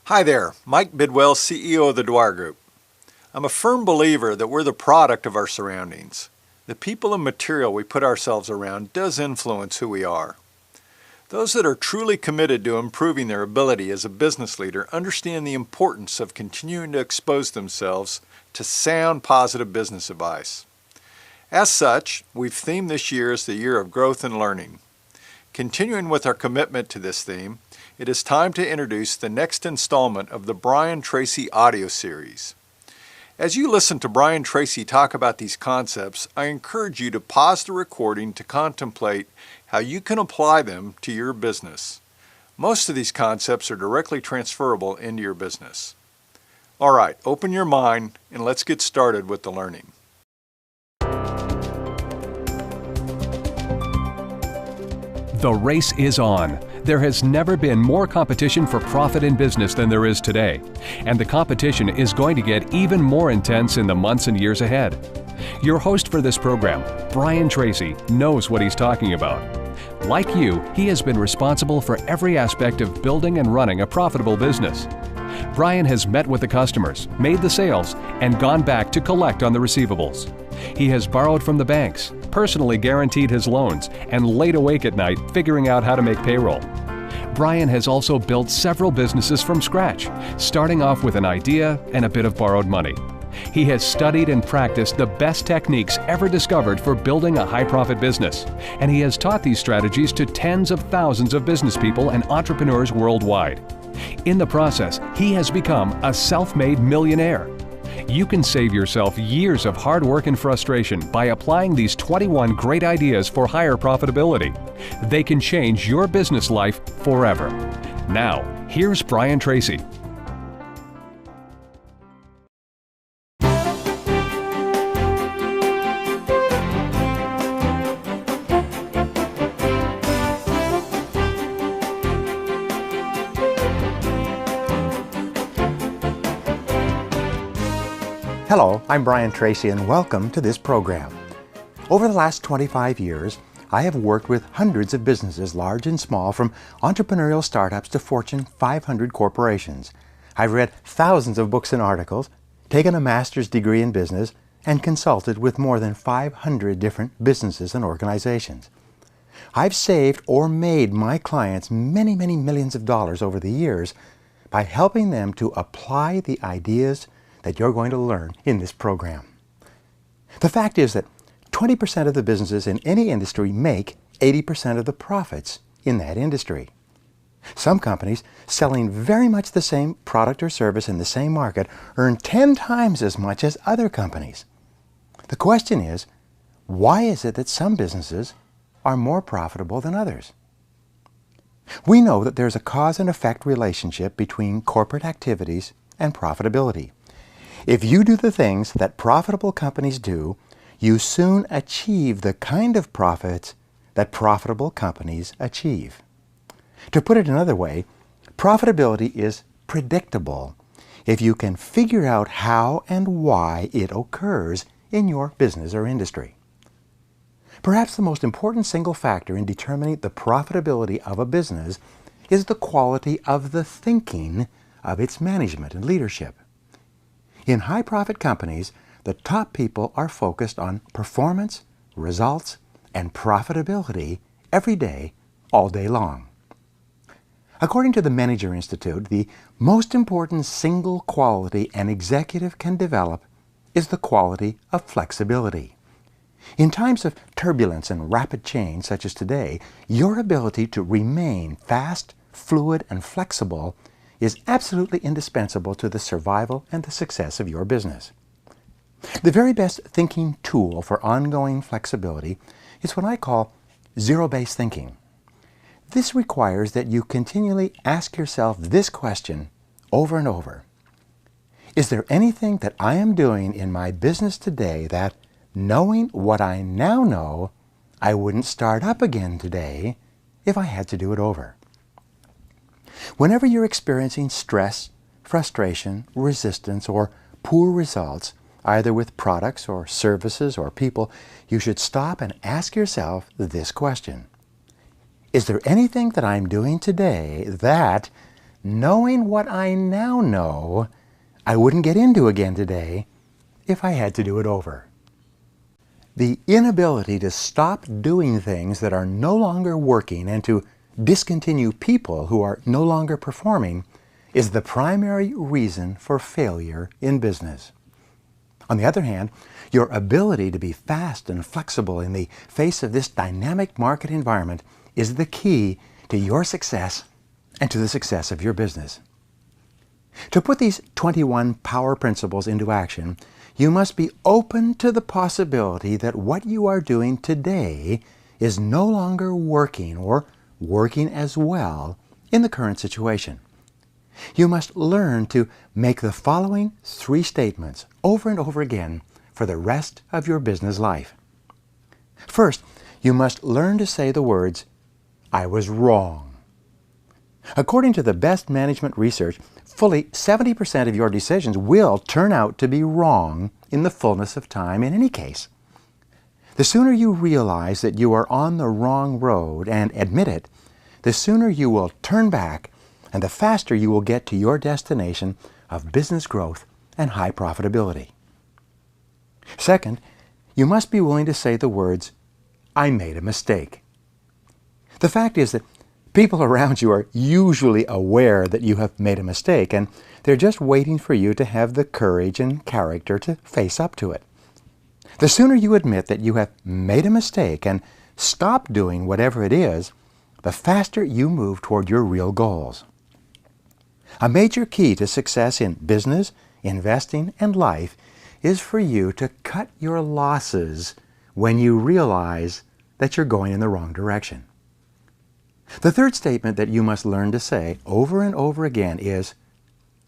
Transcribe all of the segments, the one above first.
Hi there, Mike Bidwell, CEO of the Dwyer Group. I'm a firm believer that we're the product of our surroundings. The people and material we put ourselves around does influence who we are. Those that are truly committed to improving their ability as a business leader understand the importance of continuing to expose themselves to sound, positive business advice. As such, we've themed this year as the year of growth and learning. Continuing with our commitment to this theme, it is time to introduce the next installment of the Bryan Tracy audio series. As you listen to Bryan Tracy talk about these concepts, I encourage you to pause the recording to contemplate how you can apply them to your business. Most of these concepts are directly transferable into your business. All right, open your mind and let's get started with the learning. The race is on. There has never been more competition for profit in business than there is today, and the competition is going to get even more intense in the months and years ahead. Your host for this program, Bryan Tracy, knows what he's talking about. Like you, he has been responsible for every aspect of building and running a profitable business. Bryan has met with the customers, made the sales, and gone back to collect on the receivables. He has borrowed from the banks, personally guaranteed his loans, and laid awake at night figuring out how to make payroll. Bryan has also built several businesses from scratch, starting off with an idea and a bit of borrowed money. He has studied and practiced the best techniques ever discovered for building a high-profit business, and he has taught these strategies to tens of thousands of business people and entrepreneurs worldwide. In the process, he has become a self-made millionaire. You can save yourself years of hard work and frustration by applying these 21 great ideas for higher profitability. They can change your business life forever. Now, here's Bryan Tracy. Hello, I'm Bryan Tracy and welcome to this program. Over the last 25 years, I have worked with hundreds of businesses, large and small, from entrepreneurial startups to Fortune 500 corporations. I've read thousands of books and articles, taken a master's degree in business, and consulted with more than 500 different businesses and organizations. I've saved or made my clients many millions of dollars over the years by helping them to apply the ideas that you're going to learn in this program. The fact is that 20% of the businesses in any industry make 80% of the profits in that industry. Some companies selling very much the same product or service in the same market earn 10 times as much as other companies. The question is, why is it that some businesses are more profitable than others? We know that there's a cause and effect relationship between corporate activities and profitability. If you do the things that profitable companies do, you soon achieve the kind of profits that profitable companies achieve. To put it another way, profitability is predictable if you can figure out how and why it occurs in your business or industry. Perhaps the most important single factor in determining the profitability of a business is the quality of the thinking of its management and leadership. In high-profit companies, the top people are focused on performance, results, and profitability every day, all day long. According to the Manager Institute, the most important single quality an executive can develop is the quality of flexibility. In times of turbulence and rapid change, such as today, your ability to remain fast, fluid, and flexible is absolutely indispensable to the survival and the success of your business. The very best thinking tool for ongoing flexibility is what I call zero-based thinking. This requires that you continually ask yourself this question over and over. Is there anything that I am doing in my business today that, knowing what I now know, I wouldn't start up again today if I had to do it over? Whenever you're experiencing stress, frustration, resistance, or poor results, either with products or services or people, you should stop and ask yourself this question. Is there anything that I'm doing today that, knowing what I now know, I wouldn't get into again today if I had to do it over. The inability to stop doing things that are no longer working and to discontinue people who are no longer performing is the primary reason for failure in business. On the other hand, your ability to be fast and flexible in the face of this dynamic market environment is the key to your success and to the success of your business. To put these 21 power principles into action, you must be open to the possibility that what you are doing today is no longer working or working as well in the current situation. You must learn to make the following 3 statements over and over again for the rest of your business life. First, you must learn to say the words, "I was wrong." According to the best management research, fully 70% of your decisions will turn out to be wrong in the fullness of time in any case. The sooner you realize that you are on the wrong road and admit it, the sooner you will turn back and the faster you will get to your destination of business growth and high profitability. Second, you must be willing to say the words, "I made a mistake." The fact is that people around you are usually aware that you have made a mistake, and they're just waiting for you to have the courage and character to face up to it. The sooner you admit that you have made a mistake and stop doing whatever it is, the faster you move toward your real goals. A major key to success in business, investing, and life is for you to cut your losses when you realize that you're going in the wrong direction. The third statement that you must learn to say over and over again is,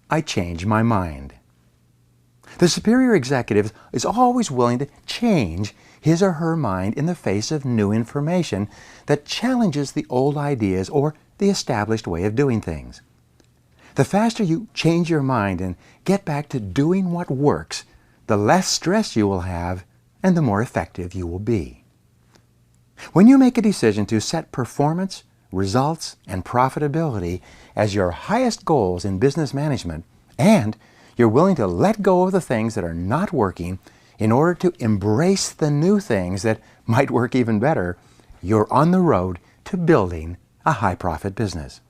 "I changed my mind." The superior executive is always willing to change his or her mind in the face of new information that challenges the old ideas or the established way of doing things. The faster you change your mind and get back to doing what works, the less stress you will have and the more effective you will be. When you make a decision to set performance, results, and profitability as your highest goals in business management, and you're willing to let go of the things that are not working in order to embrace the new things that might work even better, you're on the road to building a high-profit business.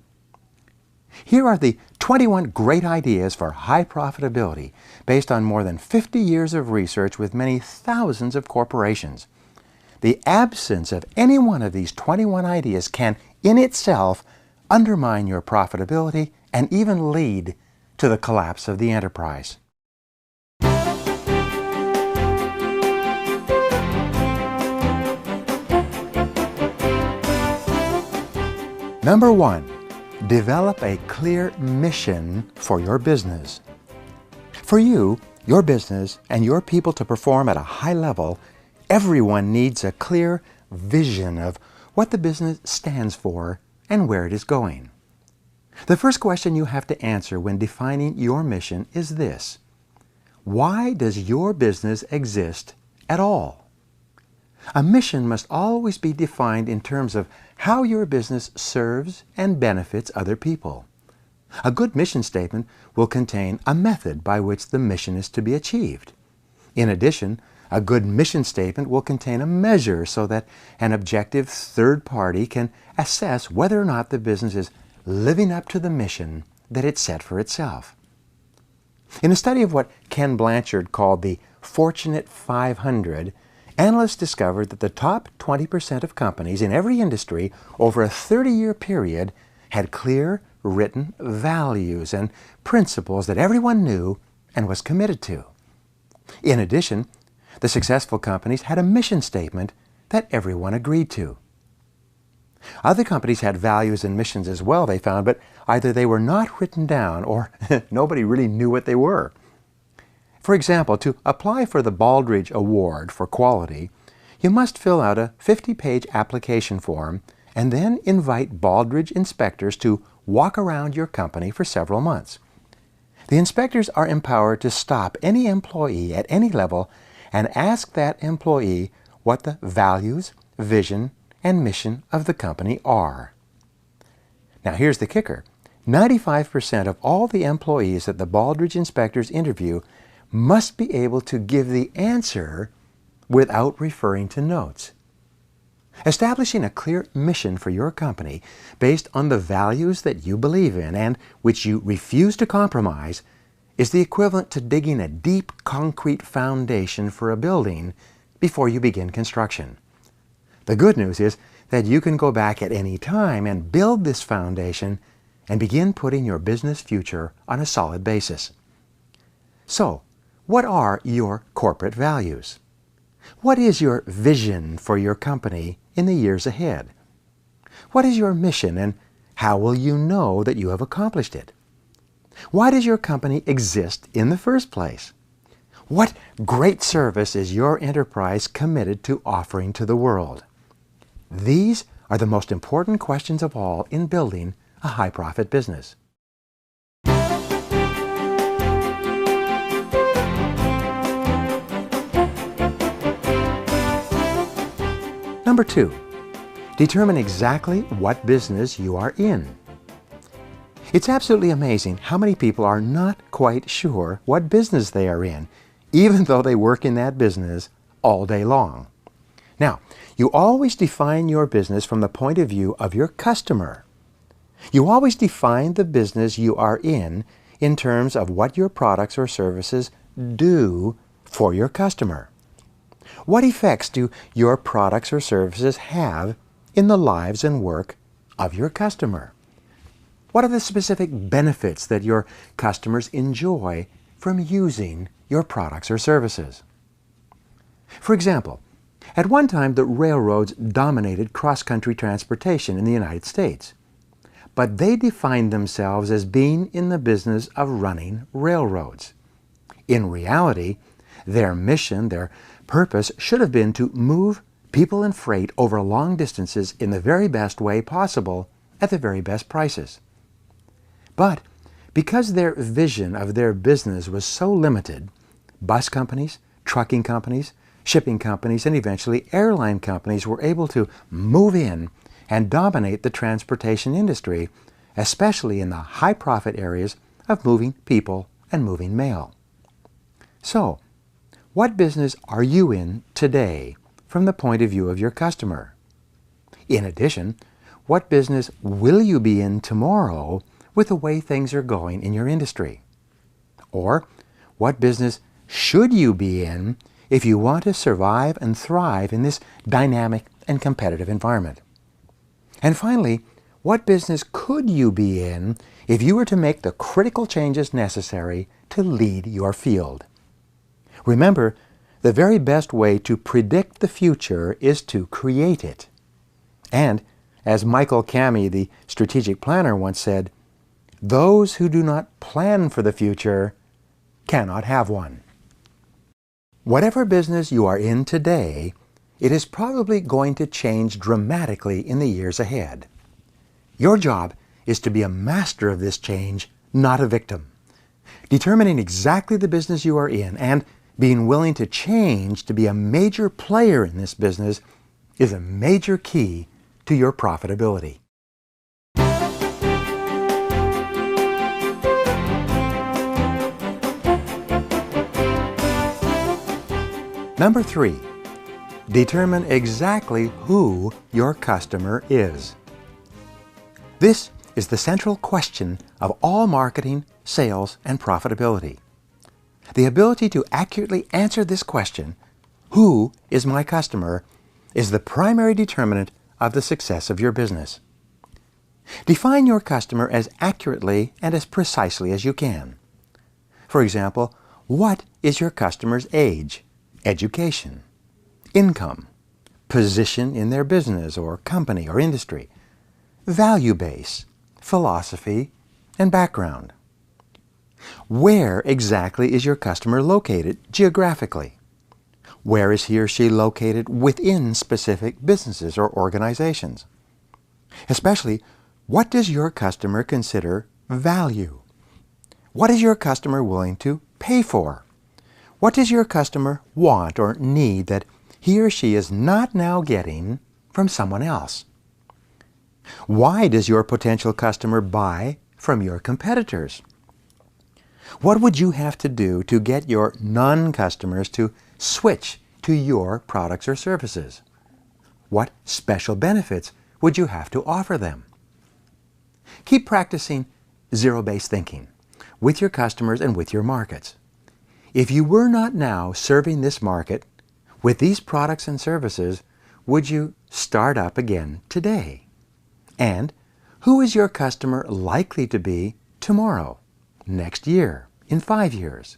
Here are the 21 great ideas for high profitability based on more than 50 years of research with many thousands of corporations. The absence of any one of these 21 ideas can, in itself, undermine your profitability and even lead to the collapse of the enterprise. Number 1, develop a clear mission for your business. For you, your business, and your people to perform at a high level, everyone needs a clear vision of what the business stands for and where it is going. The first question you have to answer when defining your mission is this: why does your business exist at all? A mission must always be defined in terms of how your business serves and benefits other people. A good mission statement will contain a method by which the mission is to be achieved. In addition, a good mission statement will contain a measure so that an objective third party can assess whether or not the business is living up to the mission that it set for itself. In a study of what Ken Blanchard called the Fortunate 500, analysts discovered that the top 20% of companies in every industry over a 30-year period had clear, written values and principles that everyone knew and was committed to. In addition, the successful companies had a mission statement that everyone agreed to. Other companies had values and missions as well, they found, but either they were not written down or nobody really knew what they were. For example, to apply for the Baldrige Award for quality, you must fill out a 50-page application form and then invite Baldrige inspectors to walk around your company for several months. The inspectors are empowered to stop any employee at any level and ask that employee what the values, vision, and mission of the company are. Now here's the kicker. 95% of all the employees that the Baldrige inspectors interview must be able to give the answer without referring to notes. Establishing a clear mission for your company based on the values that you believe in and which you refuse to compromise is the equivalent to digging a deep concrete foundation for a building before you begin construction. The good news is that you can go back at any time and build this foundation and begin putting your business future on a solid basis. So, what are your corporate values? What is your vision for your company in the years ahead? What is your mission, and how will you know that you have accomplished it? Why does your company exist in the first place? What great service is your enterprise committed to offering to the world? These are the most important questions of all in building a high-profit business. Number 2, determine exactly what business you are in. It's absolutely amazing how many people are not quite sure what business they are in, even though they work in that business all day long. Now, you always define your business from the point of view of your customer. You always define the business you are in terms of what your products or services do for your customer. What effects do your products or services have in the lives and work of your customer? What are the specific benefits that your customers enjoy from using your products or services? For example, at one time the railroads dominated cross-country transportation in the United States, but they defined themselves as being in the business of running railroads. In reality, their mission, their purpose should have been to move people and freight over long distances in the very best way possible at the very best prices. But because their vision of their business was so limited, bus companies, trucking companies, shipping companies, and eventually airline companies were able to move in and dominate the transportation industry, especially in the high-profit areas of moving people and moving mail. So, what business are you in today from the point of view of your customer? In addition, what business will you be in tomorrow with the way things are going in your industry? Or, what business should you be in if you want to survive and thrive in this dynamic and competitive environment? And finally, what business could you be in if you were to make the critical changes necessary to lead your field? Remember, the very best way to predict the future is to create it. And, as Michael Cammie, the strategic planner, once said, "Those who do not plan for the future cannot have one." Whatever business you are in today, it is probably going to change dramatically in the years ahead. Your job is to be a master of this change, not a victim. Determining exactly the business you are in and being willing to change to be a major player in this business is a major key to your profitability. Number 3, determine exactly who your customer is. This is the central question of all marketing, sales, and profitability. The ability to accurately answer this question, who is my customer, is the primary determinant of the success of your business. Define your customer as accurately and as precisely as you can. For example, what is your customer's age, education, income, position in their business or company or industry, value base, philosophy, and background? Where exactly is your customer located geographically? Where is he or she located within specific businesses or organizations? Especially, what does your customer consider value? What is your customer willing to pay for? What does your customer want or need that he or she is not now getting from someone else? Why does your potential customer buy from your competitors? What would you have to do to get your non-customers to switch to your products or services? What special benefits would you have to offer them? Keep practicing zero-based thinking with your customers and with your markets. If you were not now serving this market with these products and services, would you start up again today? And who is your customer likely to be tomorrow, next year, in 5 years?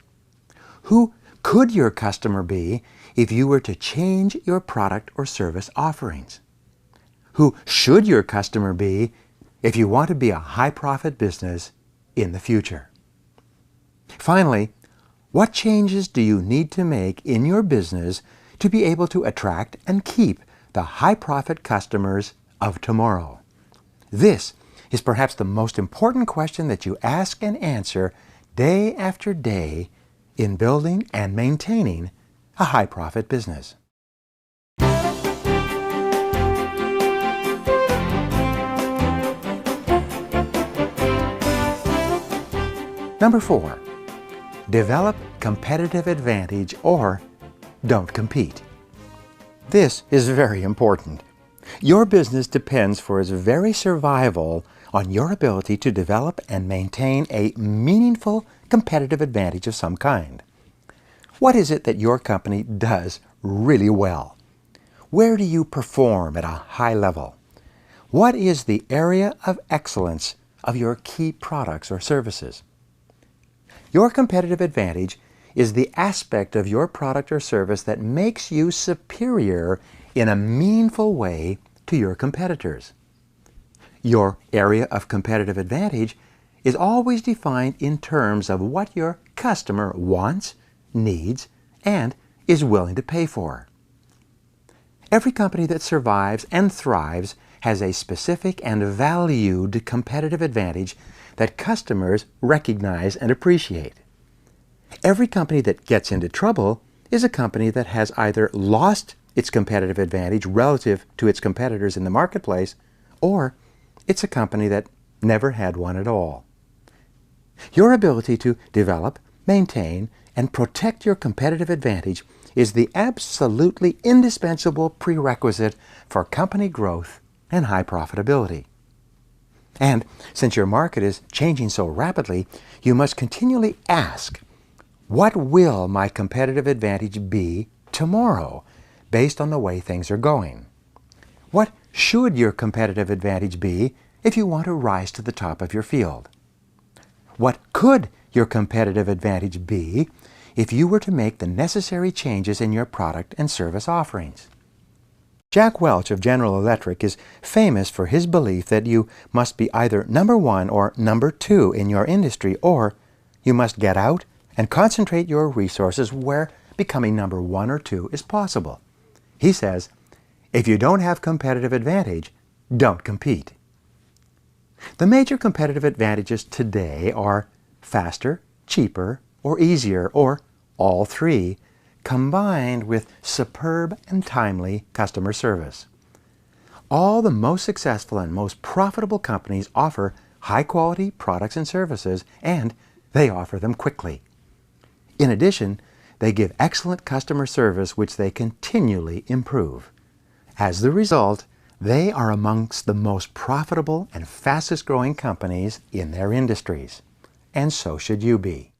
Who could your customer be if you were to change your product or service offerings? Who should your customer be if you want to be a high-profit business in the future? Finally, what changes do you need to make in your business to be able to attract and keep the high-profit customers of tomorrow? This is perhaps the most important question that you ask and answer day after day in building and maintaining a high-profit business. Number 4, develop competitive advantage or don't compete. This is very important. Your business depends for its very survival on your ability to develop and maintain a meaningful competitive advantage of some kind. What is it that your company does really well? Where do you perform at a high level? What is the area of excellence of your key products or services? Your competitive advantage is the aspect of your product or service that makes you superior in a meaningful way to your competitors. Your area of competitive advantage is always defined in terms of what your customer wants, needs, and is willing to pay for. Every company that survives and thrives has a specific and valued competitive advantage that customers recognize and appreciate. Every company that gets into trouble is a company that has either lost its competitive advantage relative to its competitors in the marketplace, or it's a company that never had one at all. Your ability to develop, maintain, and protect your competitive advantage is the absolutely indispensable prerequisite for company growth and high profitability. And since your market is changing so rapidly, you must continually ask, what will my competitive advantage be tomorrow based on the way things are going? What should your competitive advantage be if you want to rise to the top of your field? What could your competitive advantage be if you were to make the necessary changes in your product and service offerings? Jack Welch of General Electric is famous for his belief that you must be either number 1 or number 2 in your industry, or you must get out and concentrate your resources where becoming number 1 or 2 is possible. He says, if you don't have competitive advantage, don't compete. The major competitive advantages today are faster, cheaper, or easier, or all three, combined with superb and timely customer service. All the most successful and most profitable companies offer high-quality products and services, and they offer them quickly. In addition, they give excellent customer service which they continually improve. As the result, they are amongst the most profitable and fastest growing companies in their industries. And so should you be.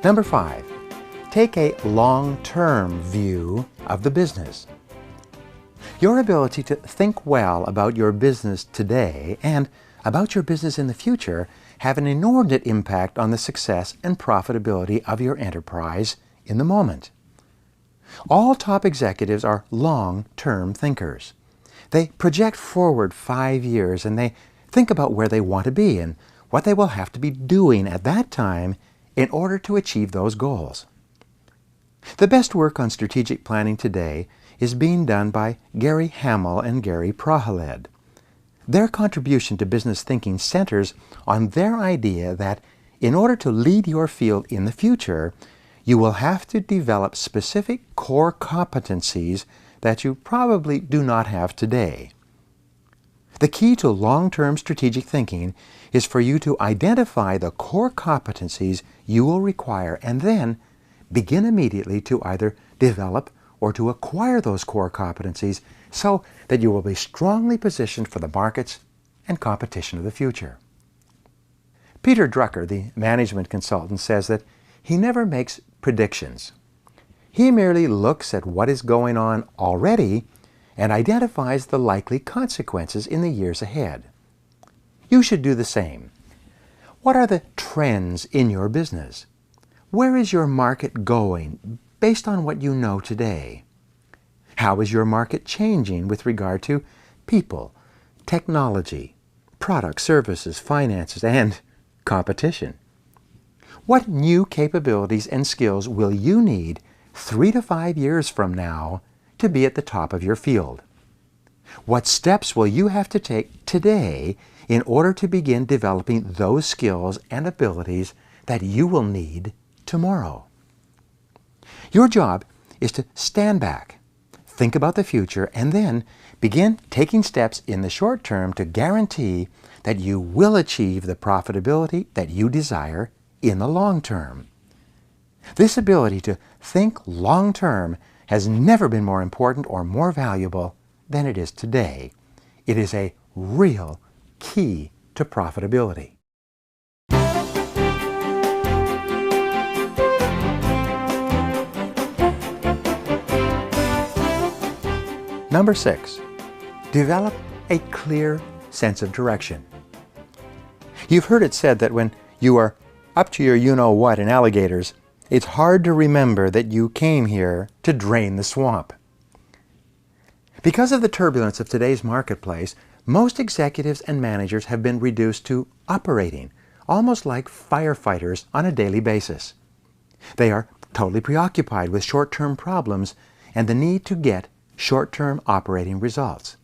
Number 5, take a long-term view of the business. Your ability to think well about your business today and about your business in the future have an inordinate impact on the success and profitability of your enterprise in the moment. All top executives are long-term thinkers. They project forward 5 years and they think about where they want to be and what they will have to be doing at that time in order to achieve those goals. The best work on strategic planning today is being done by Gary Hamel and Gary Prahaled. Their contribution to business thinking centers on their idea that in order to lead your field in the future, you will have to develop specific core competencies that you probably do not have today. The key to long-term strategic thinking is for you to identify the core competencies you will require and then begin immediately to either develop or to acquire those core competencies so that you will be strongly positioned for the markets and competition of the future. Peter Drucker, the management consultant, says that he never makes predictions. He merely looks at what is going on already and identifies the likely consequences in the years ahead. You should do the same. What are the trends in your business? Where is your market going based on what you know today? How is your market changing with regard to people, technology, products, services, finances, and competition? What new capabilities and skills will you need 3 to 5 years from now to be at the top of your field? What steps will you have to take today in order to begin developing those skills and abilities that you will need tomorrow? Your job is to stand back, think about the future, and then begin taking steps in the short term to guarantee that you will achieve the profitability that you desire in the long term. This ability to think long term has never been more important or more valuable than it is today. It is a real key to profitability. Number 6, develop a clear sense of direction. You've heard it said that when you are up to your you-know-what in alligators, it's hard to remember that you came here to drain the swamp. Because of the turbulence of today's marketplace, most executives and managers have been reduced to operating, almost like firefighters on a daily basis. They are totally preoccupied with short-term problems and the need to get short-term operating results.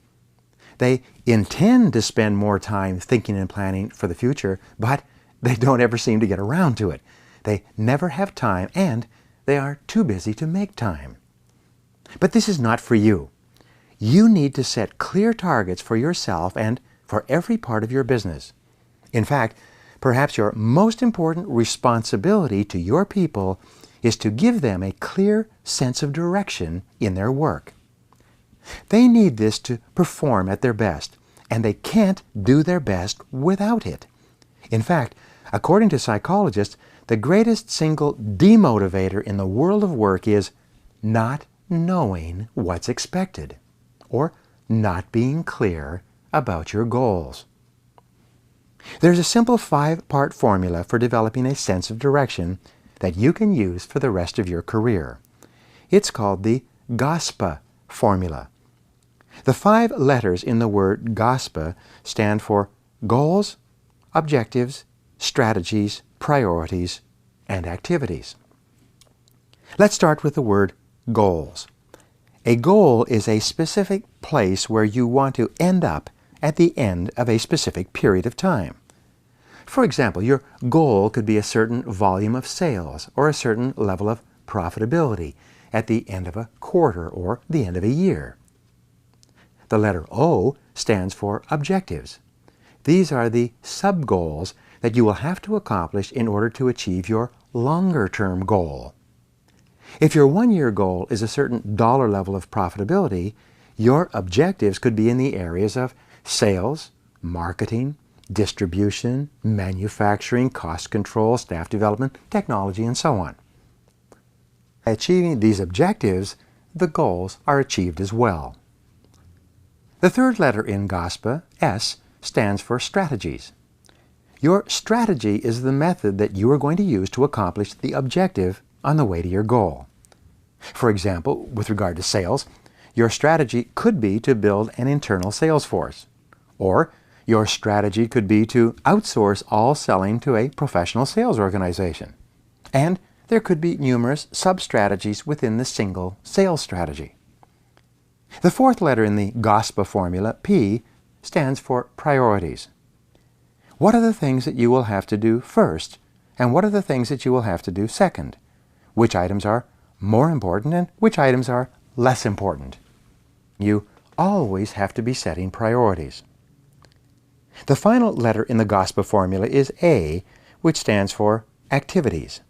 They intend to spend more time thinking and planning for the future, but they don't ever seem to get around to it. They never have time, and they are too busy to make time. But this is not for you. You need to set clear targets for yourself and for every part of your business. In fact, perhaps your most important responsibility to your people is to give them a clear sense of direction in their work. They need this to perform at their best, and they can't do their best without it. In fact, according to psychologists, the greatest single demotivator in the world of work is not knowing what's expected, or not being clear about your goals. There's a simple 5-part formula for developing a sense of direction that you can use for the rest of your career. It's called the GOSPA formula. The 5 letters in the word GOSPA stand for goals, objectives, strategies, priorities, and activities. Let's start with the word goals. A goal is a specific place where you want to end up at the end of a specific period of time. For example, your goal could be a certain volume of sales or a certain level of profitability at the end of a quarter or the end of a year. The letter O stands for objectives. These are the sub-goals that you will have to accomplish in order to achieve your longer-term goal. If your one-year goal is a certain dollar level of profitability, your objectives could be in the areas of sales, marketing, distribution, manufacturing, cost control, staff development, technology, and so on. By achieving these objectives, the goals are achieved as well. The third letter in GOSPA, S, stands for strategies. Your strategy is the method that you are going to use to accomplish the objective on the way to your goal. For example, with regard to sales, your strategy could be to build an internal sales force, or your strategy could be to outsource all selling to a professional sales organization. And there could be numerous sub-strategies within the single sales strategy. The fourth letter in the GOSPA formula, P, stands for priorities. What are the things that you will have to do first, and what are the things that you will have to do second? which items are more important and which items are less important. You always have to be setting priorities. The final letter in the GOSPA formula is A, which stands for activities.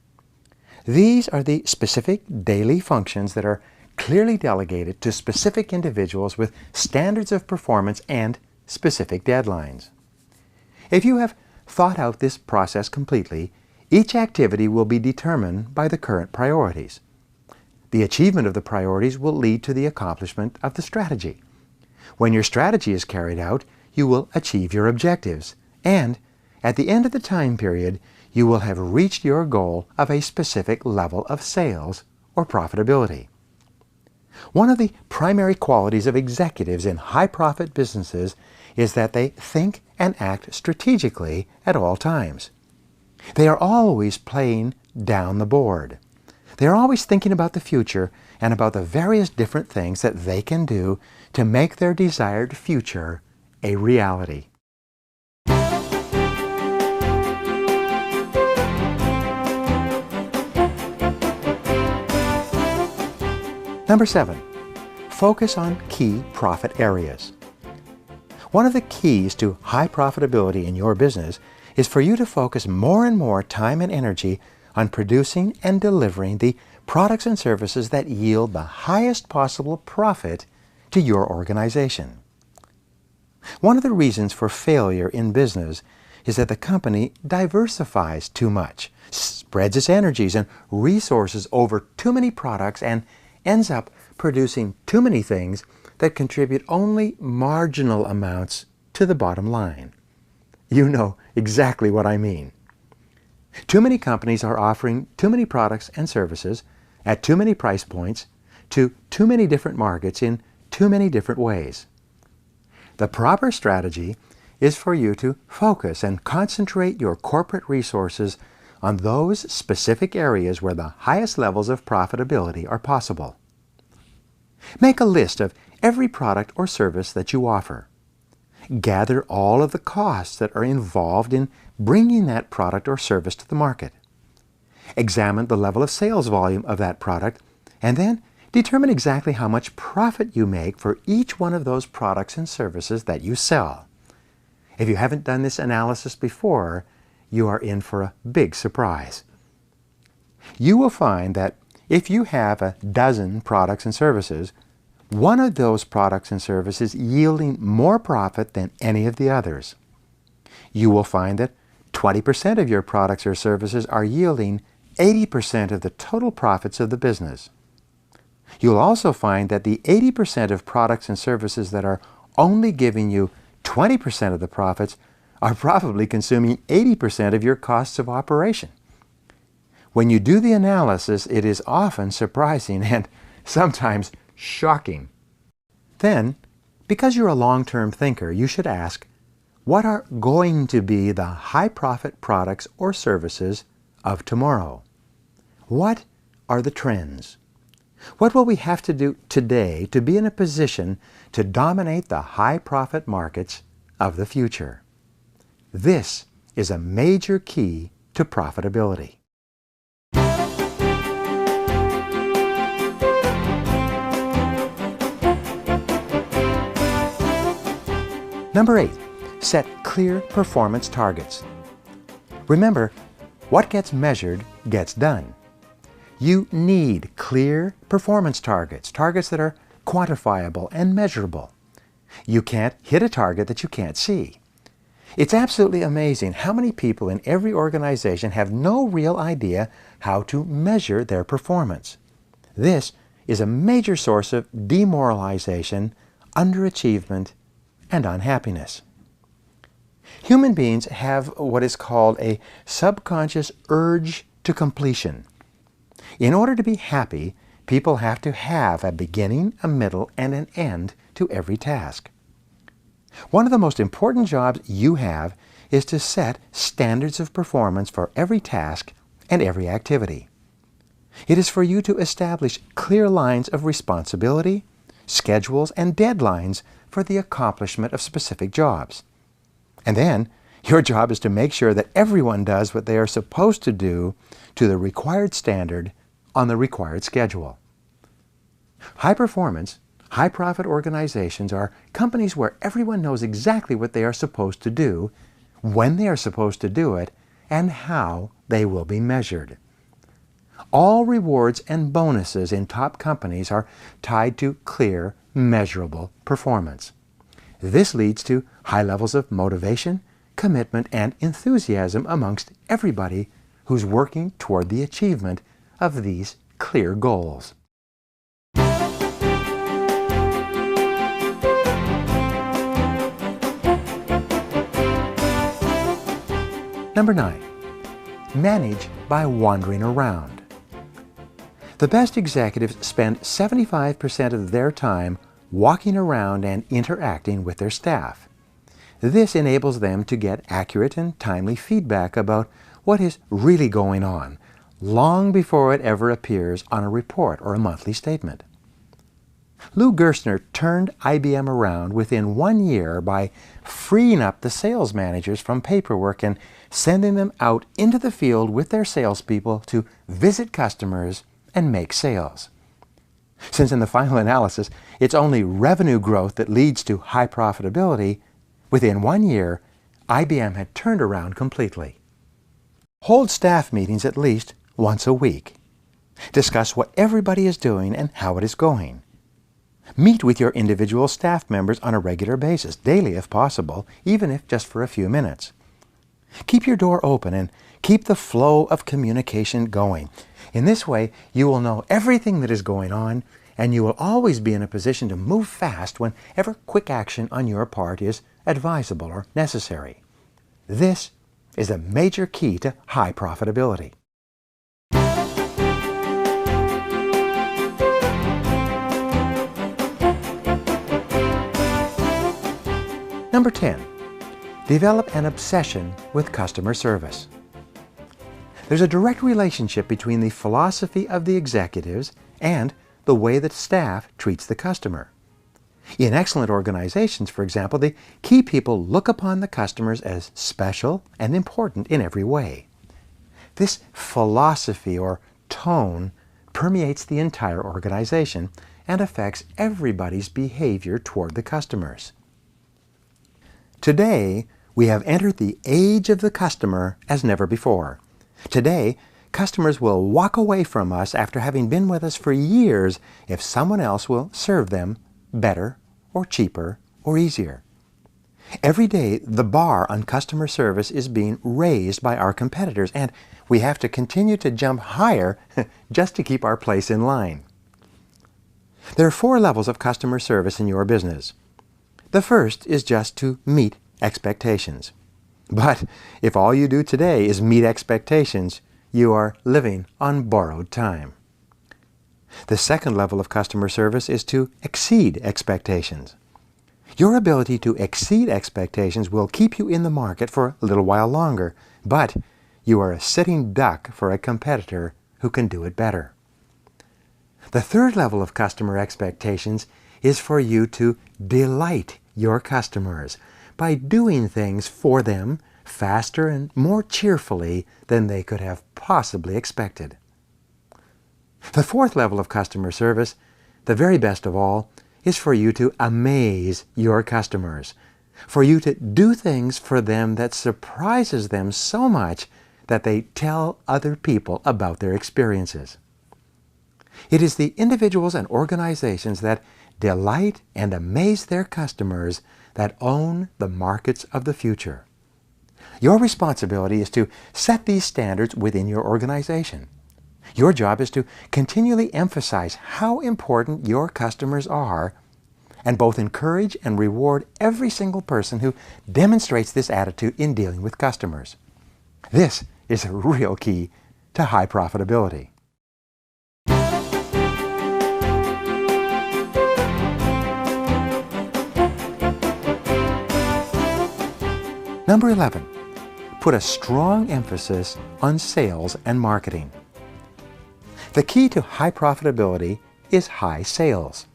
These are the specific daily functions that are clearly delegated to specific individuals with standards of performance and specific deadlines. If you have thought out this process completely, each activity will be determined by the current priorities. The achievement of the priorities will lead to the accomplishment of the strategy. When your strategy is carried out, you will achieve your objectives, and at the end of the time period, you will have reached your goal of a specific level of sales or profitability. One of the primary qualities of executives in high-profit businesses is that they think and act strategically at all times. They are always playing down the board. They are always thinking about the future and about the various different things that they can do to make their desired future a reality. Number 7, focus on key profit areas. One of the keys to high profitability in your business is for you to focus more and more time and energy on producing and delivering the products and services that yield the highest possible profit to your organization. One of the reasons for failure in business is that the company diversifies too much, spreads its energies and resources over too many products, and ends up producing too many things that contribute only marginal amounts to the bottom line. You know exactly what I mean. Too many companies are offering too many products and services at too many price points to too many different markets in too many different ways. The proper strategy is for you to focus and concentrate your corporate resources on those specific areas where the highest levels of profitability are possible. Make a list of every product or service that you offer. Gather all of the costs that are involved in bringing that product or service to the market. Examine the level of sales volume of that product, and then determine exactly how much profit you make for each one of those products and services that you sell. If you haven't done this analysis before, you are in for a big surprise. You will find that if you have a dozen products and services, one of those products and services yielding more profit than any of the others. You will find that 20% of your products or services are yielding 80% of the total profits of the business. You'll also find that the 80% of products and services that are only giving you 20% of the profits are probably consuming 80% of your costs of operation. When you do the analysis, it is often surprising and sometimes shocking. Then, because you're a long-term thinker, you should ask, what are going to be the high-profit products or services of tomorrow? What are the trends? What will we have to do today to be in a position to dominate the high-profit markets of the future? This is a major key to profitability. Number 8, set clear performance targets. Remember, what gets measured gets done. You need clear performance targets, targets that are quantifiable and measurable. You can't hit a target that you can't see. It's absolutely amazing how many people in every organization have no real idea how to measure their performance. This is a major source of demoralization, underachievement, and unhappiness. Human beings have what is called a subconscious urge to completion. In order to be happy, people have to have a beginning, a middle, and an end to every task. One of the most important jobs you have is to set standards of performance for every task and every activity. It is for you to establish clear lines of responsibility, schedules, and deadlines for the accomplishment of specific jobs. And then, your job is to make sure that everyone does what they are supposed to do to the required standard on the required schedule. High-performance, high-profit organizations are companies where everyone knows exactly what they are supposed to do, when they are supposed to do it, and how they will be measured. All rewards and bonuses in top companies are tied to clear, measurable performance. This leads to high levels of motivation, commitment, and enthusiasm amongst everybody who's working toward the achievement of these clear goals. Number 9. Manage by wandering around. The best executives spend 75% of their time walking around and interacting with their staff. This enables them to get accurate and timely feedback about what is really going on, long before it ever appears on a report or a monthly statement. Lou Gerstner turned IBM around within 1 year by freeing up the sales managers from paperwork and sending them out into the field with their salespeople to visit customers and make sales. Since in the final analysis, it's only revenue growth that leads to high profitability, within 1 year, IBM had turned around completely. Hold staff meetings at least once a week. Discuss what everybody is doing and how it is going. Meet with your individual staff members on a regular basis, daily if possible, even if just for a few minutes. Keep your door open and keep the flow of communication going. In this way, you will know everything that is going on, and you will always be in a position to move fast whenever quick action on your part is advisable or necessary. This is a major key to high profitability. Number 10. Develop an obsession with customer service. There's a direct relationship between the philosophy of the executives and the way that staff treats the customer. In excellent organizations, for example, the key people look upon the customers as special and important in every way. This philosophy or tone permeates the entire organization and affects everybody's behavior toward the customers. Today, we have entered the age of the customer as never before. Today, customers will walk away from us after having been with us for years if someone else will serve them better or cheaper or easier. Every day, the bar on customer service is being raised by our competitors, and we have to continue to jump higher just to keep our place in line. There are 4 levels of customer service in your business. The first is just to meet expectations. But if all you do today is meet expectations, you are living on borrowed time. The second level of customer service is to exceed expectations. Your ability to exceed expectations will keep you in the market for a little while longer, but you are a sitting duck for a competitor who can do it better. The third level of customer expectations is for you to delight your customers by doing things for them faster and more cheerfully than they could have possibly expected. The fourth level of customer service, the very best of all, is for you to amaze your customers, for you to do things for them that surprises them so much that they tell other people about their experiences. It is the individuals and organizations that delight and amaze their customers that own the markets of the future. Your responsibility is to set these standards within your organization. Your job is to continually emphasize how important your customers are and both encourage and reward every single person who demonstrates this attitude in dealing with customers. This is a real key to high profitability. Number 11. Put a strong emphasis on sales and marketing. The key to high profitability is high sales.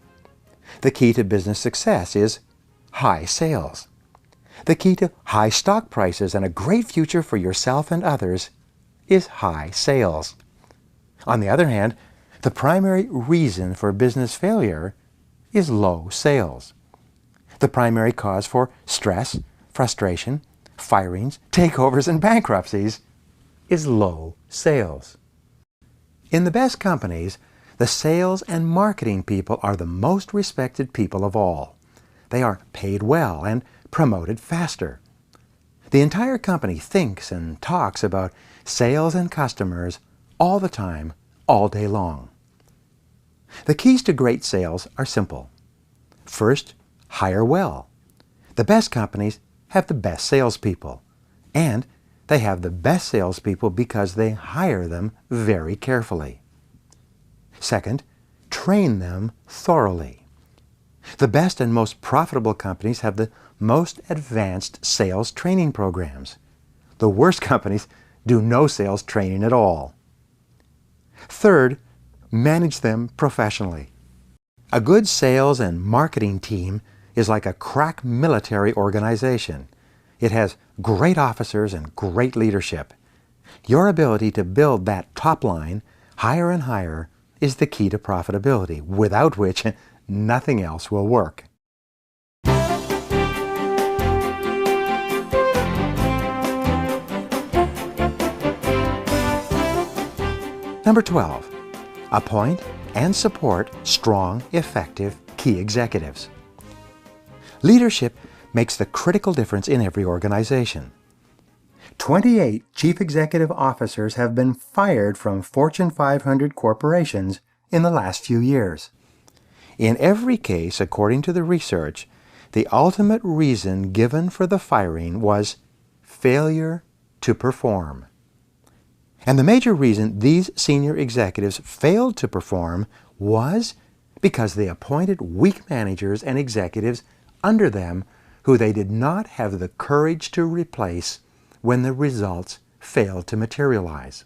The key to business success is high sales. The key to high stock prices and a great future for yourself and others is high sales. On the other hand, The primary reason for business failure is low sales. The primary cause for stress, frustration, firings, takeovers, and bankruptcies is low sales. In the best companies, the sales and marketing people are the most respected people of all. They are paid well and promoted faster. The entire company thinks and talks about sales and customers all the time, all day long. The keys to great sales are simple. First, hire well. The best companies have the best salespeople, and they have the best salespeople because they hire them very carefully. Second, train them thoroughly. The best and most profitable companies have the most advanced sales training programs. The worst companies do no sales training at all. Third, manage them professionally. A good sales and marketing team is like a crack military organization. It has great officers and great leadership. Your ability to build that top line higher and higher is the key to profitability, without which nothing else will work. Number 12, appoint and support strong, effective key executives. Leadership makes the critical difference in every organization. 28 chief executive officers have been fired from Fortune 500 corporations in the last few years. In every case, according to the research, the ultimate reason given for the firing was failure to perform. And the major reason these senior executives failed to perform was because they appointed weak managers and executives under them who they did not have the courage to replace when the results failed to materialize.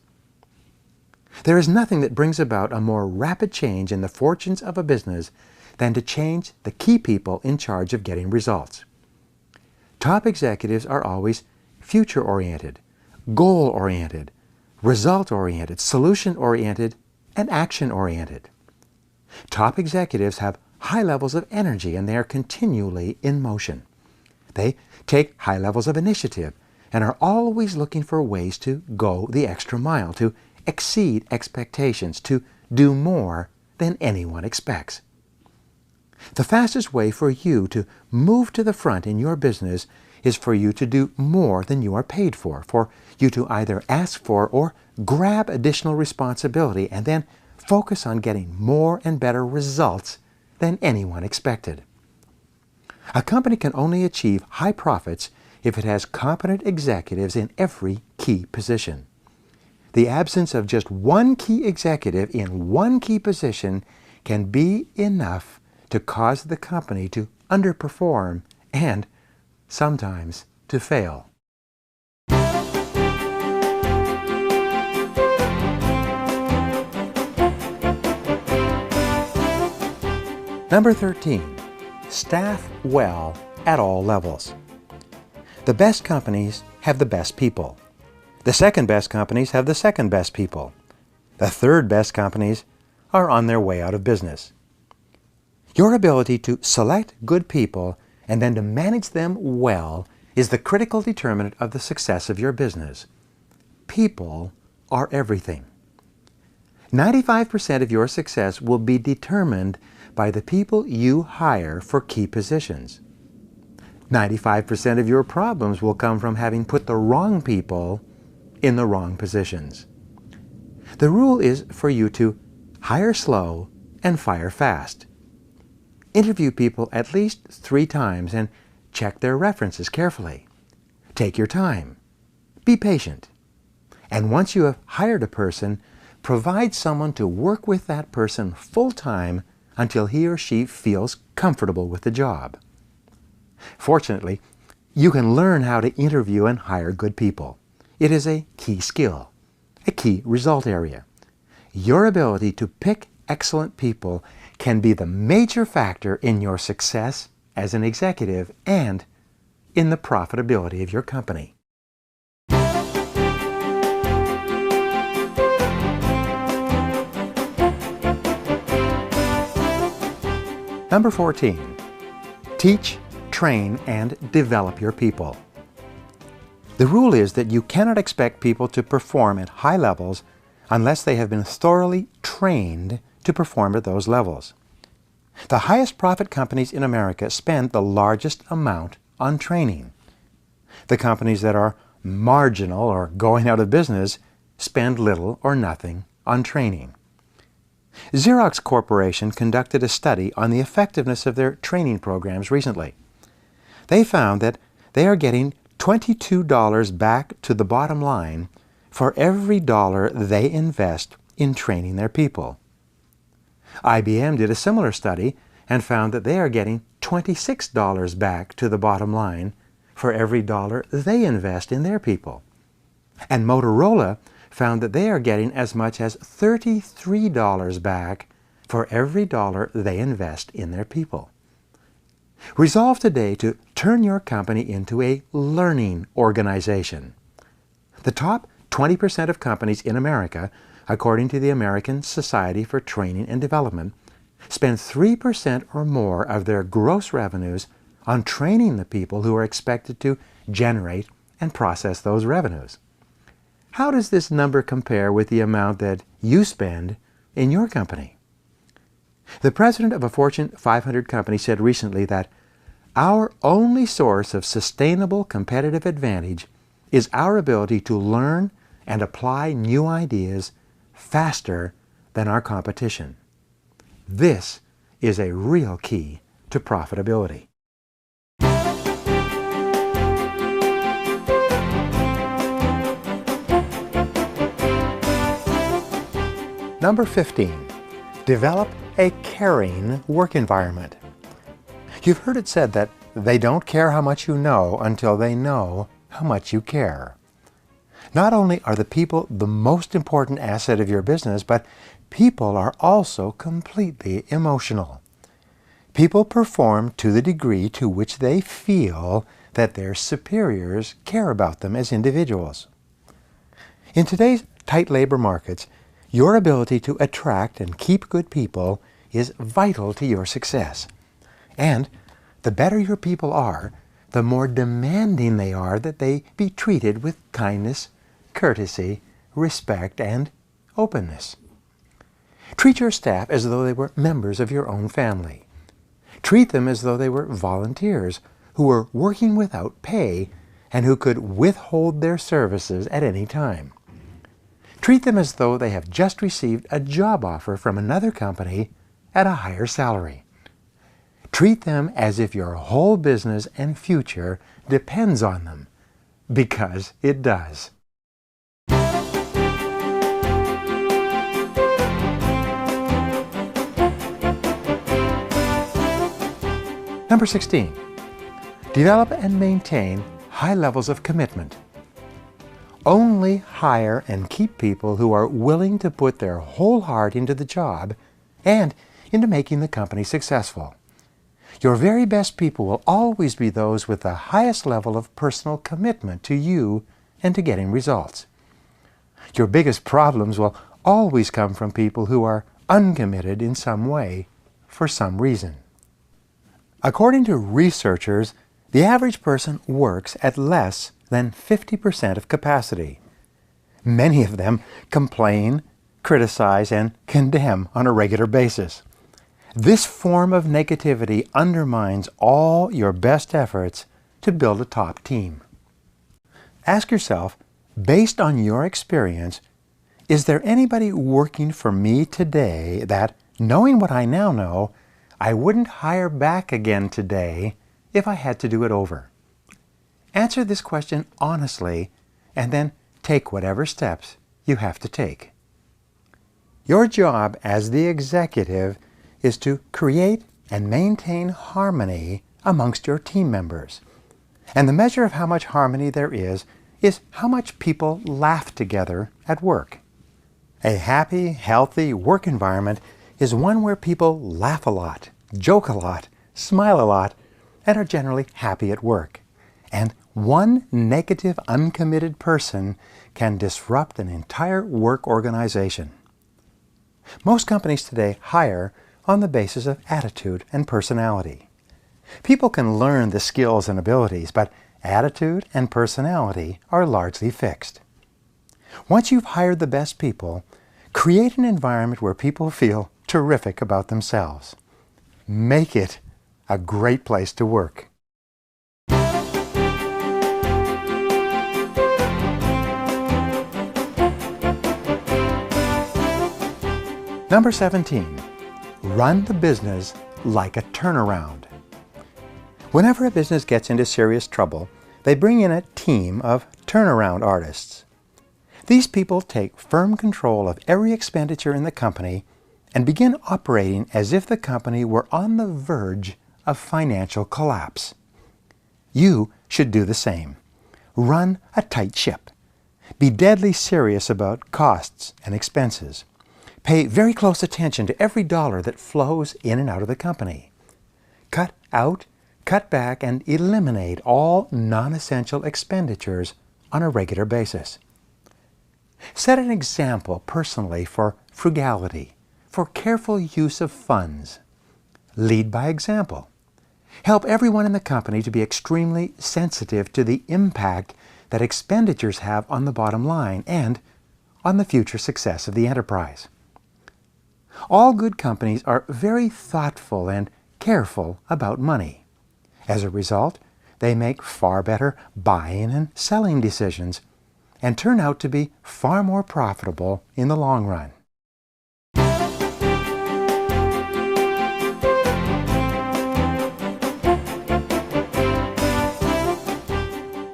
There is nothing that brings about a more rapid change in the fortunes of a business than to change the key people in charge of getting results. Top executives are always future-oriented, goal-oriented, result-oriented, solution-oriented, and action-oriented. Top executives have high levels of energy and they are continually in motion. They take high levels of initiative and are always looking for ways to go the extra mile, to exceed expectations, to do more than anyone expects. The fastest way for you to move to the front in your business is for you to do more than you are paid for you to either ask for or grab additional responsibility and then focus on getting more and better results than anyone expected. A company can only achieve high profits if it has competent executives in every key position. The absence of just one key executive in one key position can be enough to cause the company to underperform and sometimes to fail. Number 13, staff well at all levels. The best companies have the best people. The second best companies have the second best people. The third best companies are on their way out of business. Your ability to select good people and then to manage them well is the critical determinant of the success of your business. People are everything. 95% of your success will be determined by the people you hire for key positions. 95% of your problems will come from having put the wrong people in the wrong positions. The rule is for you to hire slow and fire fast. Interview people at least 3 times and check their references carefully. Take your time. Be patient. And once you have hired a person, provide someone to work with that person full-time until he or she feels comfortable with the job. Fortunately, you can learn how to interview and hire good people. It is a key skill, a key result area. Your ability to pick excellent people can be the major factor in your success as an executive and in the profitability of your company. Number 14, teach, train, and develop your people. The rule is that you cannot expect people to perform at high levels unless they have been thoroughly trained to perform at those levels. The highest profit companies in America spend the largest amount on training. The companies that are marginal or going out of business spend little or nothing on training. Xerox Corporation conducted a study on the effectiveness of their training programs recently. They found that they are getting $22 back to the bottom line for every dollar they invest in training their people. IBM did a similar study and found that they are getting $26 back to the bottom line for every dollar they invest in their people. And Motorola found that they are getting as much as $33 back for every dollar they invest in their people. Resolve today to turn your company into a learning organization. The top 20% of companies in America, according to the American Society for Training and Development, spend 3% or more of their gross revenues on training the people who are expected to generate and process those revenues. How does this number compare with the amount that you spend in your company? The president of a Fortune 500 company said recently that our only source of sustainable competitive advantage is our ability to learn and apply new ideas faster than our competition. This is a real key to profitability. Number 15, develop a caring work environment. You've heard it said that they don't care how much you know until they know how much you care. Not only are the people the most important asset of your business, but people are also completely emotional. People perform to the degree to which they feel that their superiors care about them as individuals. In today's tight labor markets, your ability to attract and keep good people is vital to your success. And the better your people are, the more demanding they are that they be treated with kindness, courtesy, respect, and openness. Treat your staff as though they were members of your own family. Treat them as though they were volunteers who were working without pay and who could withhold their services at any time. Treat them as though they have just received a job offer from another company at a higher salary. Treat them as if your whole business and future depends on them, because it does. Number 16, develop and maintain high levels of commitment. Only hire and keep people who are willing to put their whole heart into the job and into making the company successful. Your very best people will always be those with the highest level of personal commitment to you and to getting results. Your biggest problems will always come from people who are uncommitted in some way for some reason. According to researchers, the average person works at less than 50% of capacity. Many of them complain, criticize, and condemn on a regular basis. This form of negativity undermines all your best efforts to build a top team. Ask yourself, based on your experience, is there anybody working for me today that, knowing what I now know, I wouldn't hire back again today if I had to do it over? Answer this question honestly, and then take whatever steps you have to take. Your job as the executive is to create and maintain harmony amongst your team members. And the measure of how much harmony there is how much people laugh together at work. A happy, healthy work environment is one where people laugh a lot, joke a lot, smile a lot, and are generally happy at work. And one negative, uncommitted person can disrupt an entire work organization. Most companies today hire on the basis of attitude and personality. People can learn the skills and abilities, but attitude and personality are largely fixed. Once you've hired the best people, create an environment where people feel terrific about themselves. Make it a great place to work. Number 17, run the business like a turnaround. Whenever a business gets into serious trouble, they bring in a team of turnaround artists. These people take firm control of every expenditure in the company and begin operating as if the company were on the verge of financial collapse. You should do the same. Run a tight ship. Be deadly serious about costs and expenses. Pay very close attention to every dollar that flows in and out of the company. Cut out, cut back, and eliminate all non-essential expenditures on a regular basis. Set an example personally for frugality, for careful use of funds. Lead by example. Help everyone in the company to be extremely sensitive to the impact that expenditures have on the bottom line and on the future success of the enterprise. All good companies are very thoughtful and careful about money. As a result, they make far better buying and selling decisions and turn out to be far more profitable in the long run.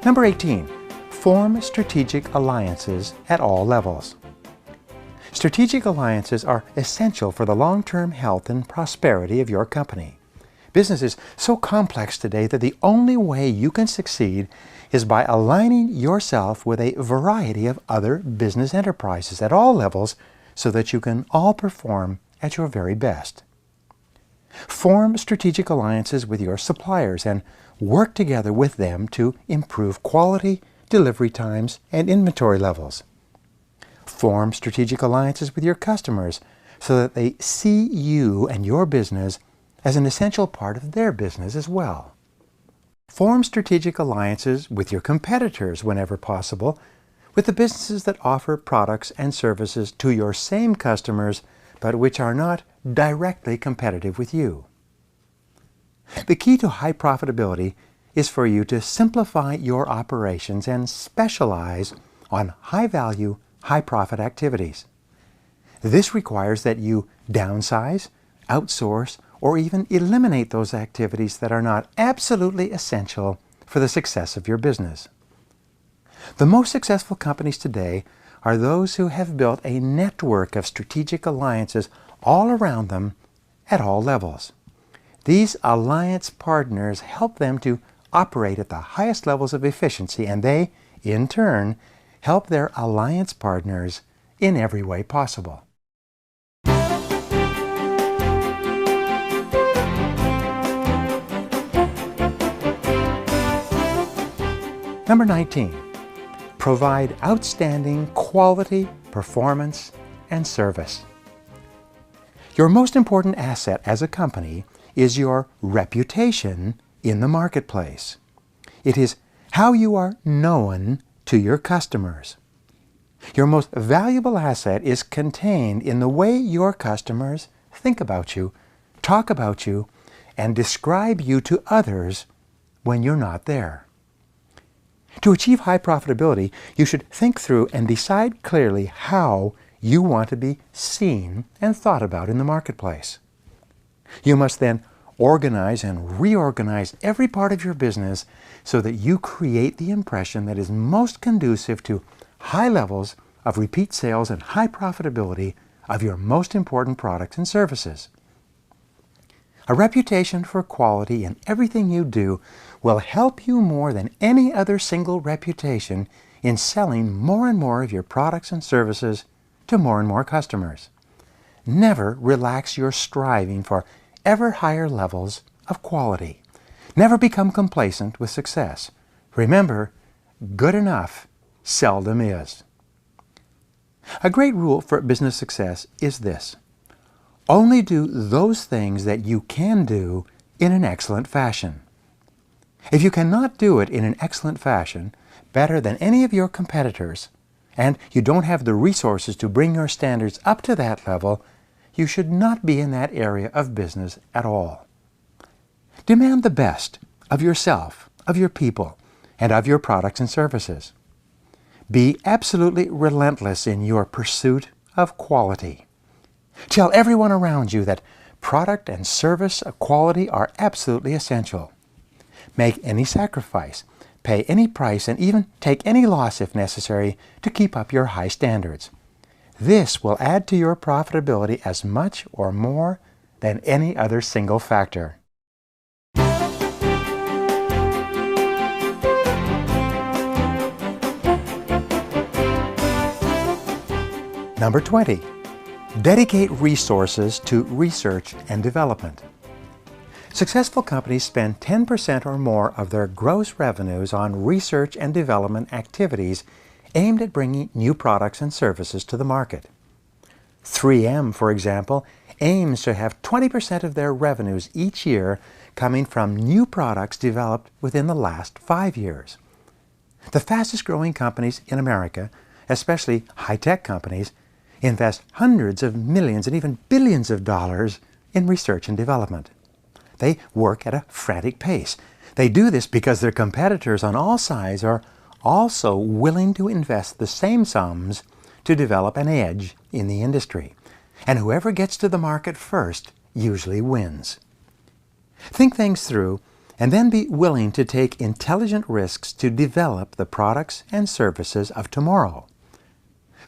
Number 18, form strategic alliances at all levels. Strategic alliances are essential for the long-term health and prosperity of your company. Business is so complex today that the only way you can succeed is by aligning yourself with a variety of other business enterprises at all levels so that you can all perform at your very best. Form strategic alliances with your suppliers and work together with them to improve quality, delivery times, and inventory levels. Form strategic alliances with your customers so that they see you and your business as an essential part of their business as well. Form strategic alliances with your competitors whenever possible, with the businesses that offer products and services to your same customers, but which are not directly competitive with you. The key to high profitability is for you to simplify your operations and specialize on high-value, high-profit activities. This requires that you downsize, outsource, or even eliminate those activities that are not absolutely essential for the success of your business. The most successful companies today are those who have built a network of strategic alliances all around them at all levels. These alliance partners help them to operate at the highest levels of efficiency, and they, in turn, help their alliance partners in every way possible. Number 19, provide outstanding quality, performance, and service. Your most important asset as a company is your reputation in the marketplace. It is how you are known to your customers. Your most valuable asset is contained in the way your customers think about you, talk about you, and describe you to others when you're not there. To achieve high profitability, you should think through and decide clearly how you want to be seen and thought about in the marketplace. You must then organize and reorganize every part of your business so that you create the impression that is most conducive to high levels of repeat sales and high profitability of your most important products and services. A reputation for quality in everything you do will help you more than any other single reputation in selling more and more of your products and services to more and more customers. Never relax your striving for ever higher levels of quality. Never become complacent with success. Remember, good enough seldom is. A great rule for business success is this: Only do those things that you can do in an excellent fashion. If you cannot do it in an excellent fashion, better than any of your competitors, and you don't have the resources to bring your standards up to that level, you should not be in that area of business at all. Demand the best of yourself, of your people, and of your products and services. Be absolutely relentless in your pursuit of quality. Tell everyone around you that product and service quality are absolutely essential. Make any sacrifice, pay any price, and even take any loss if necessary to keep up your high standards. This will add to your profitability as much or more than any other single factor. Number 20. Dedicate resources to research and development. Successful companies spend 10% or more of their gross revenues on research and development activities aimed at bringing new products and services to the market. 3M, for example, aims to have 20% of their revenues each year coming from new products developed within the last 5 years. The fastest growing companies in America, especially high-tech companies, invest hundreds of millions and even billions of dollars in research and development. They work at a frantic pace. They do this because their competitors on all sides are also willing to invest the same sums to develop an edge in the industry. And whoever gets to the market first usually wins. Think things through and then be willing to take intelligent risks to develop the products and services of tomorrow.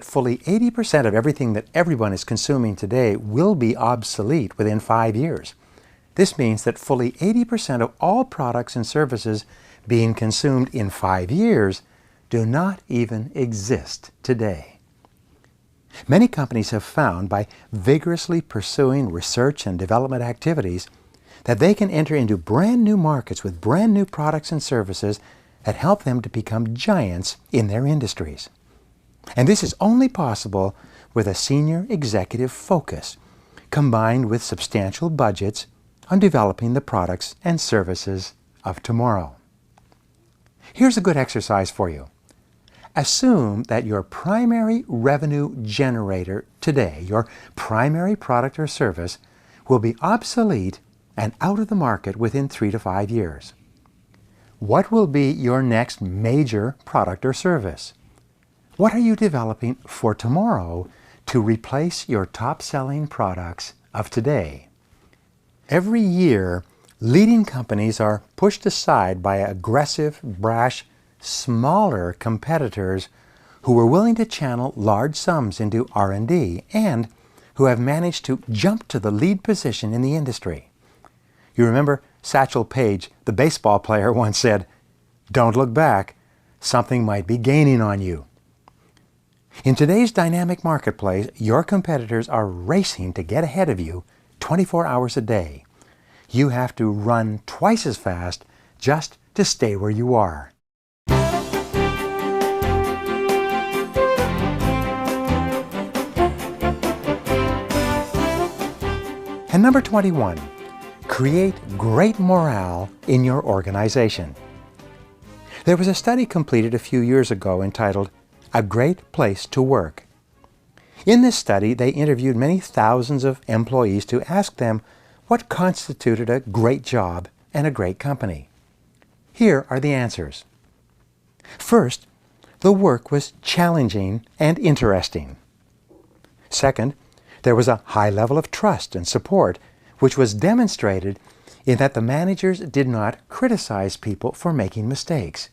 Fully 80% of everything that everyone is consuming today will be obsolete within 5 years. This means that fully 80% of all products and services being consumed in 5 years do not even exist today. Many companies have found by vigorously pursuing research and development activities that they can enter into brand new markets with brand new products and services that help them to become giants in their industries. And this is only possible with a senior executive focus, combined with substantial budgets on developing the products and services of tomorrow. Here's a good exercise for you. Assume that your primary revenue generator today, your primary product or service, will be obsolete and out of the market within 3 to 5 years. What will be your next major product or service? What are you developing for tomorrow to replace your top-selling products of today? Every year, leading companies are pushed aside by aggressive, brash, smaller competitors who are willing to channel large sums into R&D and who have managed to jump to the lead position in the industry. You remember Satchel Paige, the baseball player, once said, "Don't look back, something might be gaining on you." In today's dynamic marketplace, your competitors are racing to get ahead of you 24 hours a day. You have to run twice as fast just to stay where you are. And number 21, create great morale in your organization. There was a study completed a few years ago entitled A Great Place to Work. In this study, they interviewed many thousands of employees to ask them what constituted a great job and a great company. Here are the answers. First, the work was challenging and interesting. Second, there was a high level of trust and support, which was demonstrated in that the managers did not criticize people for making mistakes.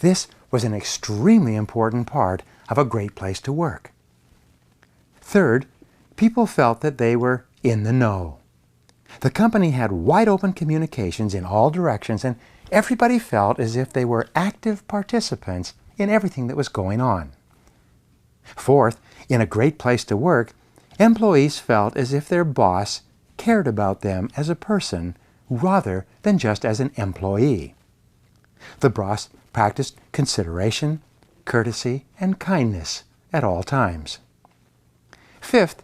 This was an extremely important part of a great place to work. Third, people felt that they were in the know. The company had wide open communications in all directions, and everybody felt as if they were active participants in everything that was going on. Fourth, in a great place to work, employees felt as if their boss cared about them as a person rather than just as an employee. The boss practiced consideration, courtesy, and kindness at all times. Fifth,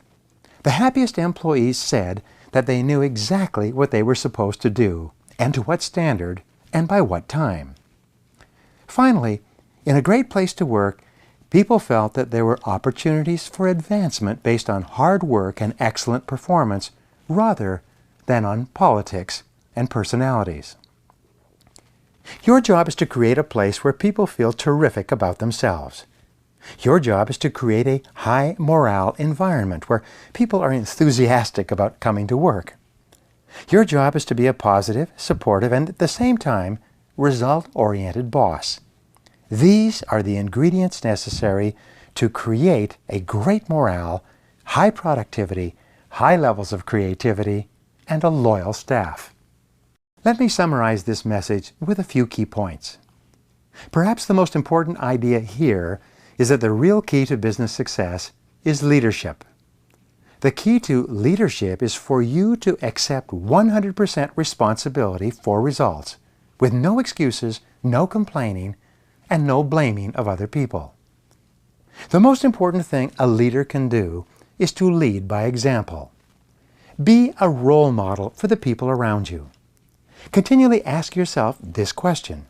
The happiest employees said that they knew exactly what they were supposed to do, and to what standard, and by what time. Finally, in a great place to work, people felt that there were opportunities for advancement based on hard work and excellent performance rather than on politics and personalities. Your job is to create a place where people feel terrific about themselves. Your job is to create a high morale environment where people are enthusiastic about coming to work. Your job is to be a positive, supportive, and at the same time, result-oriented boss. These are the ingredients necessary to create a great morale, high productivity, high levels of creativity, and a loyal staff. Let me summarize this message with a few key points. Perhaps the most important idea here is that the real key to business success is leadership. The key to leadership is for you to accept 100% responsibility for results, with no excuses, no complaining, and no blaming of other people. The most important thing a leader can do is to lead by example. Be a role model for the people around you. Continually ask yourself this question: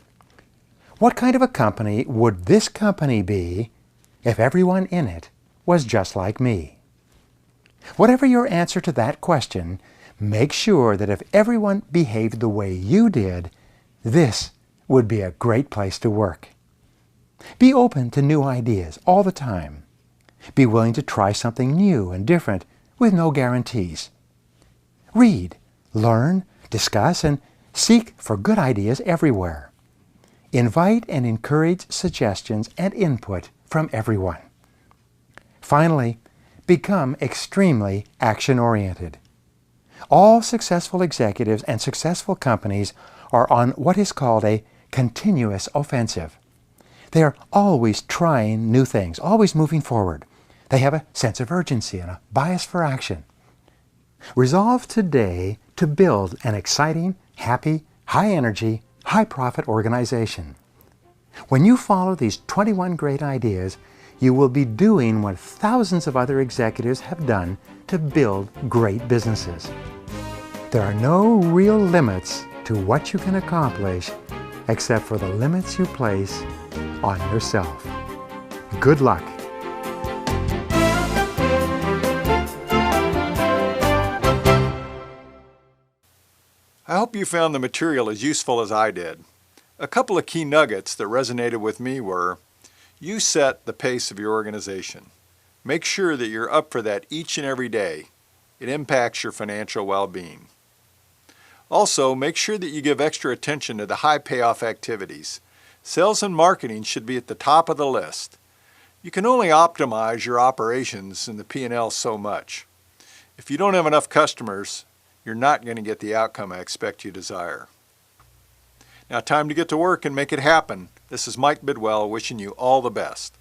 what kind of a company would this company be if everyone in it was just like me? Whatever your answer to that question, make sure that if everyone behaved the way you did, this would be a great place to work. Be open to new ideas all the time. Be willing to try something new and different with no guarantees. Read, learn, discuss, and seek for good ideas everywhere. Invite and encourage suggestions and input from everyone. Finally, become extremely action-oriented. All successful executives and successful companies are on what is called a continuous offensive. They are always trying new things, always moving forward. They have a sense of urgency and a bias for action. Resolve today to build an exciting, happy, high-energy, high-profit organization. When you follow these 21 great ideas, you will be doing what thousands of other executives have done to build great businesses. There are no real limits to what you can accomplish except for the limits you place on yourself. Good luck. I hope you found the material as useful as I did. A couple of key nuggets that resonated with me were: you set the pace of your organization. Make sure that you're up for that each and every day. It impacts your financial well-being. Also, make sure that you give extra attention to the high payoff activities. Sales and marketing should be at the top of the list. You can only optimize your operations and the P&L so much. If you don't have enough customers, you're not going to get the outcome I expect you desire. Now, time to get to work and make it happen. This is Mike Bidwell wishing you all the best.